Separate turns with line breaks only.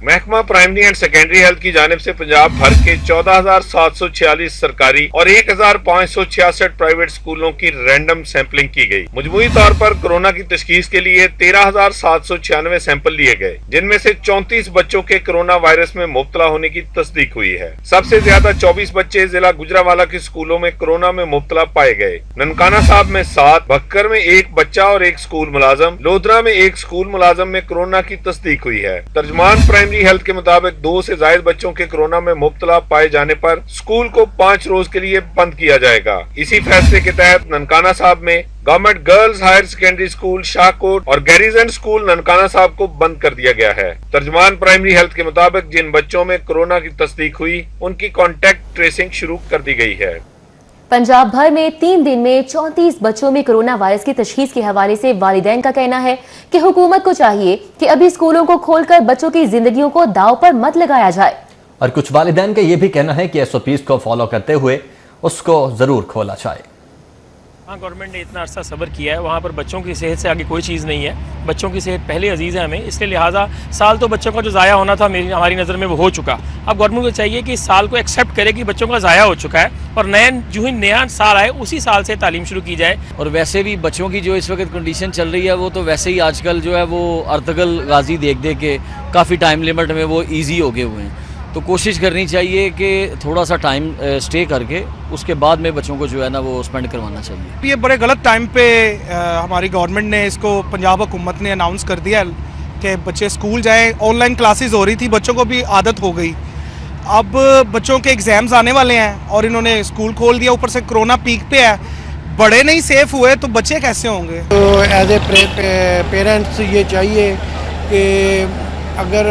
महकमा primary and secondary health की जानिब से पंजाब भर के 14,746 सरकारी और 1,566 प्राइवेट स्कूलों की रैंडम सैंपलिंग की गई। मजमूई तौर पर कोरोना की तशखीस के लिए 13,796 सैंपल लिए गए, जिनमें से 34 बच्चों के कोरोना वायरस में मुब्तला होने की तस्दीक हुई है। सबसे ज्यादा 24 बच्चे जिला गुजरावाला के स्कूलों में कोरोना में मुब्तला पाए गए। ननकाना साहब में 7, भक्कर में 1 बच्चा और 1 स्कूल मुलाजम, लोधरा में 1 स्कूल मुलाजम में कोरोना की तस्दीक हुई है। तर्जमान प्राइमरी हेल्थ के मुताबिक 2 से ज्यादा बच्चों के कोरोना में मुब्तला पाए जाने पर स्कूल को 5 रोज के लिए बंद किया जाएगा। इसी फैसले के तहत ननकाना साहब में government girls higher secondary school Shahkot और गैरिजन स्कूल ननकाना साहब को बंद कर दिया गया है। तर्जमान प्राइमरी हेल्थ के मुताबिक जिन बच्चों में कोरोना की तस्दीक हुई उनकी कॉन्टेक्ट ट्रेसिंग शुरू कर दी गई है।
पंजाब भर में 3 दिन में 34 बच्चों में कोरोना वायरस की तशखीस के हवाले से वालिदैन का कहना है कि हुकूमत को चाहिए कि अभी स्कूलों को खोलकर बच्चों की जिंदगियों को दांव पर मत लगाया जाए।
और कुछ वालिदैन का यह भी कहना है कि SOPs को फॉलो करते हुए उसको जरूर खोला जाए।
हाँ, गवर्नमेंट ने इतना अरसा सब्र किया है, वहाँ पर बच्चों की सेहत से आगे कोई चीज़ नहीं है। बच्चों की सेहत पहले अजीज़ है हमें, इसलिए लिहाजा साल तो बच्चों का जो ज़ाया होना था हमारी नज़र में वो हो चुका। अब गवर्नमेंट को चाहिए कि इस साल को एक्सेप्ट करे कि बच्चों का ज़ाया हो चुका है और जो ही नया साल आए उसी साल से तालीम शुरू की जाए।
और वैसे भी बच्चों की जो इस वक्त कंडीशन चल रही है वो तो वैसे ही आजकल जो है वो अर्तगल गाजी देख के काफ़ी टाइम लिमिट में वो ईजी हो गए हुए हैं, तो कोशिश करनी चाहिए कि थोड़ा सा टाइम स्टे करके उसके बाद में बच्चों को जो है ना वो स्पेंड करवाना चाहिए।
ये बड़े गलत टाइम पे हमारी गवर्नमेंट ने इसको पंजाब हुकूमत ने अनाउंस कर दिया कि बच्चे स्कूल जाएं। ऑनलाइन क्लासेस हो रही थी, बच्चों को भी आदत हो गई। अब बच्चों के एग्ज़ाम्स आने वाले हैं और इन्होंने स्कूल खोल दिया, ऊपर से कोरोना पीक पे है। बड़े नहीं सेफ हुए तो बच्चे कैसे होंगे?
तो एज ए पेरेंट्स ये चाहिए कि अगर